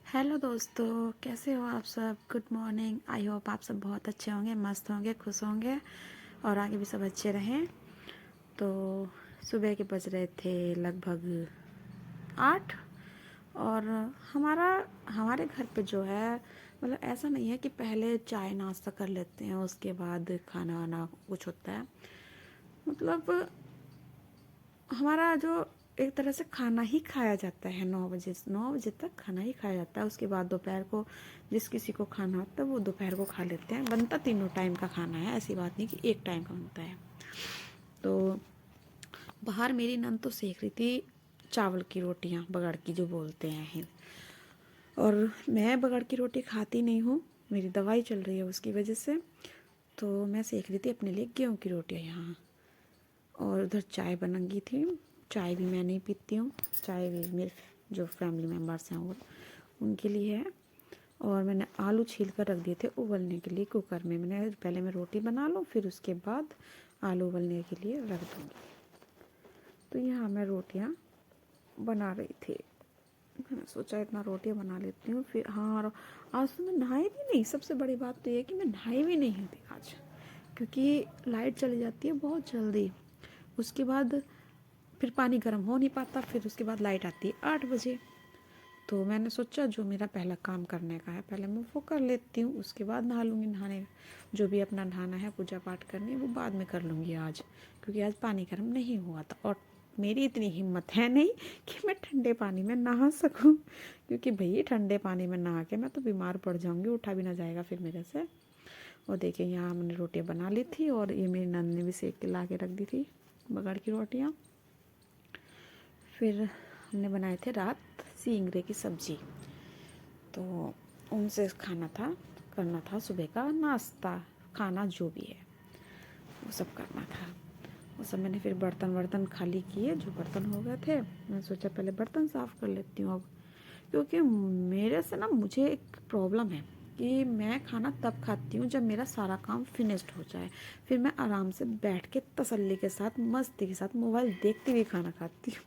Hello दोस्तों, कैसे हो आप सब। Good morning. आई होप आप सब बहुत अच्छे होंगे, मस्त होंगे, खुश होंगे और आगे भी सब अच्छे रहें। तो सुबह के बज रहे थे लगभग 8। और हमारे घर पे जो है, मतलब ऐसा नहीं है कि पहले चाय नाश्ता कर लेते हैं उसके बाद खाना वाना कुछ होता है। मतलब हमारा जो एक तरह से खाना ही खाया जाता है, 9 बजे तक खाना ही खाया जाता है। उसके बाद दोपहर को जिस किसी को खाना होता है वो दोपहर को खा लेते हैं। बनता तीनों टाइम का खाना है, ऐसी बात नहीं कि एक टाइम का बनता है। तो बाहर मेरी नंद तो सेक रही थी चावल की रोटियां, बगड़ की जो बोलते हैं। और मैं बगड़ की रोटी खाती नहीं हूँ, मेरी दवाई चल रही है उसकी वजह से। तो मैं सेक रही थी अपने लिए गेहूँ की रोटियाँ यहाँ। और उधर चाय बनगी थी। चाय भी मैं नहीं पीती हूँ, चाय भी मेरे जो फैमिली मेम्बर्स हैं वो उनके लिए है। और मैंने आलू छील कर रख दिए थे उबलने के लिए कुकर में। मैंने पहले मैं रोटी बना लूँ फिर उसके बाद आलू उबलने के लिए रख दूँगी। तो यहाँ मैं रोटियाँ बना रही थी। मैंने सोचा इतना रोटियाँ बना लेती हूँ फिर। हाँ, और आज तो मैं नहाई भी नहीं। सबसे बड़ी बात तो ये है कि मैं नहाई भी नहीं थी आज, क्योंकि लाइट चली जाती है बहुत जल्दी। उसके बाद फिर पानी गर्म हो नहीं पाता, फिर उसके बाद लाइट आती है 8 बजे। तो मैंने सोचा जो मेरा पहला काम करने का है पहले मैं वो कर लेती हूँ, उसके बाद नहा लूँगी। नहाने जो भी अपना नहाना है, पूजा पाठ करनी है, वो बाद में कर लूँगी आज, क्योंकि आज पानी गर्म नहीं हुआ था। और मेरी इतनी हिम्मत है नहीं कि मैं ठंडे पानी में नहा सकूँ, क्योंकि भई ठंडे पानी में नहा के मैं तो बीमार पड़ जाऊँगी, उठा भी ना जाएगा फिर मेरे से। और देखिए यहाँ हमने रोटियाँ बना ली थी और ये मेरी नंद ने भी सेक के ला के रख दी थी बगड़ की रोटियाँ। फिर हमने बनाए थे रात सींगरे की सब्ज़ी, तो उनसे करना था सुबह का नाश्ता, खाना जो भी है वो सब करना था। वो सब मैंने फिर बर्तन वर्तन खाली किए, जो बर्तन हो गए थे। मैंने सोचा पहले बर्तन साफ़ कर लेती हूँ अब, क्योंकि मेरे से ना मुझे एक प्रॉब्लम है कि मैं खाना तब खाती हूँ जब मेरा सारा काम फिनिश्ड हो जाए। फिर मैं आराम से बैठ के तसल्ली के साथ, मस्ती के साथ मोबाइल देखती हुई खाना खाती हूँ।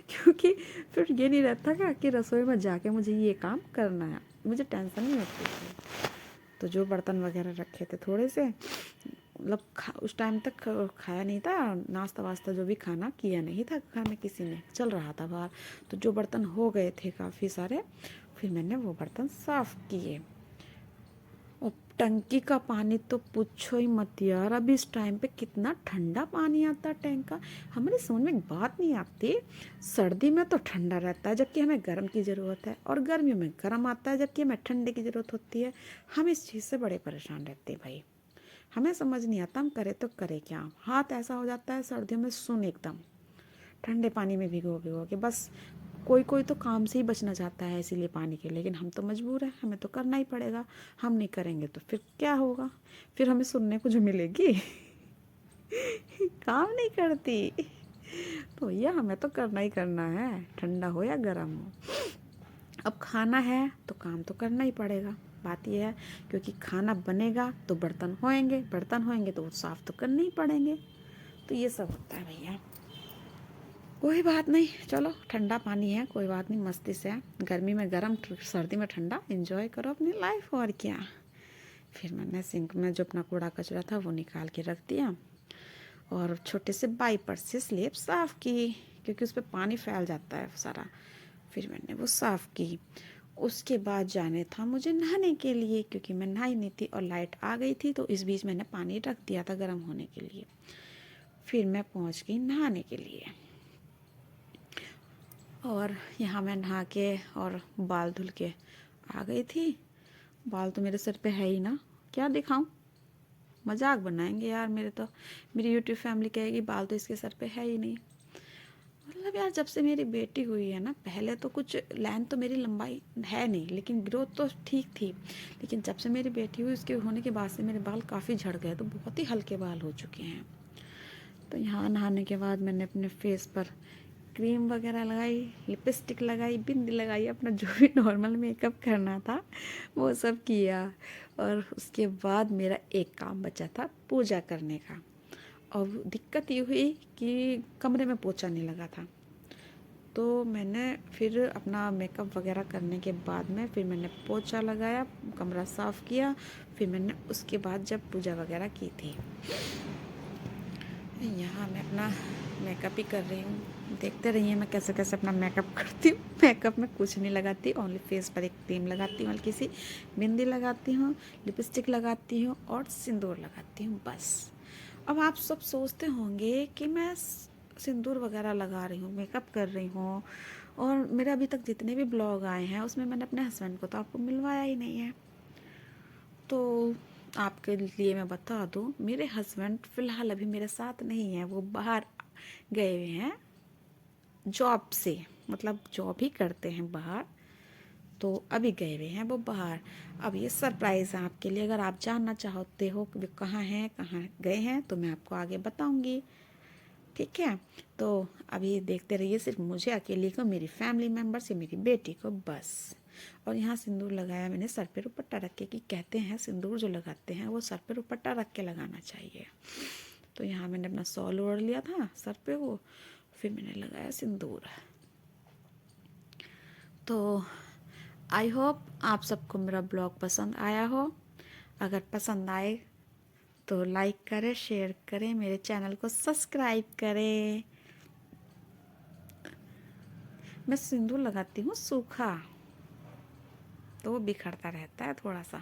क्योंकि फिर ये नहीं रहता कि रसोई में जाके मुझे ये काम करना है, मुझे टेंशन नहीं होती है। तो जो बर्तन वगैरह रखे थे थोड़े से, मतलब उस टाइम तक खाया नहीं था, नाश्ता वास्ता जो भी खाना किया नहीं था घर में किसी ने, चल रहा था बाहर। तो जो बर्तन हो गए थे काफ़ी सारे, फिर मैंने वो बर्तन साफ़ किए। और टंकी का पानी तो पूछो ही मत यार, अब इस टाइम पे कितना ठंडा पानी आता है टैंक का। हमारी समझ में एक बात नहीं आती, सर्दी में तो ठंडा रहता है जबकि हमें गर्म की ज़रूरत है, और गर्मियों में गर्म आता है जबकि हमें ठंडे की ज़रूरत होती है। हम इस चीज़ से बड़े परेशान रहते हैं भाई, हमें समझ नहीं आता हम करें तो करें क्या। हाथ ऐसा हो जाता है सर्दियों में सुन एकदम, ठंडे पानी में भिगो भिगो के। बस कोई कोई तो काम से ही बचना चाहता है इसीलिए पानी के, लेकिन हम तो मजबूर हैं, हमें तो करना ही पड़ेगा। हम नहीं करेंगे तो फिर क्या होगा, फिर हमें सुनने को जो मिलेगी काम नहीं करती। तो भैया हमें तो करना ही करना है, ठंडा हो या गर्म हो। अब खाना है तो काम तो करना ही पड़ेगा। बात यह है, क्योंकि खाना बनेगा तो बर्तन होएंगे, बर्तन होएंगे तो वो साफ़ तो करने ही पड़ेंगे। तो ये सब होता है भैया। कोई बात नहीं, चलो ठंडा पानी है, कोई बात नहीं, मस्ती से है। गर्मी में गर्म, सर्दी में ठंडा, एंजॉय करो अपनी लाइफ, और क्या। फिर मैंने सिंक में जो अपना कूड़ा कचरा था वो निकाल के रख दिया, और छोटे से वाइपर से स्लेब साफ़ की, क्योंकि उस पर पानी फैल जाता है सारा। फिर मैंने वो साफ़ की। उसके बाद जाने था मुझे नहाने के लिए, क्योंकि मैं नहाई नहीं थी और लाइट आ गई थी, तो इस बीच मैंने पानी रख दिया था गर्म होने के लिए। फिर मैं पहुंच गई नहाने के लिए, और यहाँ मैं नहा के और बाल धुल के आ गई थी। बाल तो मेरे सर पे है ही ना, क्या दिखाऊं, मजाक बनाएंगे यार मेरे तो। मेरी यूट्यूब फैमिली कहेगी बाल तो इसके सर पे है ही नहीं। मतलब यार जब से मेरी बेटी हुई है ना, पहले तो कुछ लेंथ तो मेरी लंबाई है नहीं, लेकिन ग्रोथ तो ठीक थी। लेकिन जब से मेरी बेटी हुई, उसके होने के बाद से मेरे बाल काफ़ी झड़ गए, तो बहुत ही हल्के बाल हो चुके हैं। तो यहाँ नहाने के बाद मैंने अपने फेस पर क्रीम वगैरह लगाई, लिपस्टिक लगाई, बिंदी लगाई, अपना जो भी नॉर्मल मेकअप करना था वो सब किया। और उसके बाद मेरा एक काम बचा था पूजा करने का। और दिक्कत ये हुई कि कमरे में पोछा नहीं लगा था, तो मैंने फिर अपना मेकअप वगैरह करने के बाद में फिर मैंने पोछा लगाया, कमरा साफ़ किया, फिर मैंने उसके बाद जब पूजा वगैरह की थी। यहाँ मैं अपना मेकअप ही कर रही हूँ, देखते रहिए मैं कैसे कैसे अपना मेकअप करती हूँ। मेकअप में कुछ नहीं लगाती, ओनली फेस पर एक क्रीम लगाती हूँ, हल्की सी बिंदी लगाती हूँ, लिपस्टिक लगाती हूँ और सिंदूर लगाती हूँ, बस। अब आप सब सोचते होंगे कि मैं सिंदूर वगैरह लगा रही हूँ, मेकअप कर रही हूँ, और मेरे अभी तक जितने भी ब्लॉग आए हैं उसमें मैंने अपने हस्बैंड को तो आपको मिलवाया ही नहीं है। तो आपके लिए मैं बता दूँ, मेरे हस्बैंड फ़िलहाल अभी मेरे साथ नहीं है, वो बाहर गए हुए हैं जॉब से, मतलब जॉब ही करते हैं बाहर, तो अभी गए हुए हैं वो बाहर। अब ये सरप्राइज़ है आपके लिए, अगर आप जानना चाहते हो कि वे कहाँ हैं, कहाँ गए हैं, तो मैं आपको आगे बताऊंगी, ठीक है। तो अभी देखते रहिए, सिर्फ मुझे अकेली को, मेरी फैमिली मेम्बर्स या मेरी बेटी को, बस। और यहाँ सिंदूर लगाया मैंने सर पे दुपट्टा रख के, कि कहते हैं सिंदूर जो लगाते हैं वो सर पे दुपट्टा रख के लगाना चाहिए। तो यहाँ मैंने अपना शॉल ओढ़ लिया था सर पे वो, फिर मैंने लगाया सिंदूर। तो आई होप आप सबको मेरा ब्लॉग पसंद आया हो। अगर पसंद आए तो लाइक करें, शेयर करें, मेरे चैनल को सब्सक्राइब करें। मैं सिंदूर लगाती हूँ सूखा, तो वो बिखरता रहता है थोड़ा सा,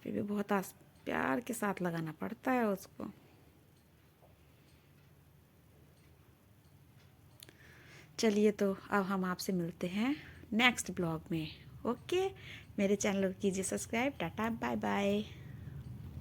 फिर भी बहुत प्यार के साथ लगाना पड़ता है उसको। चलिए, तो अब हम आपसे मिलते हैं नेक्स्ट ब्लॉग में। ओके, मेरे चैनल को कीजिए सब्सक्राइब। Tata, bye bye.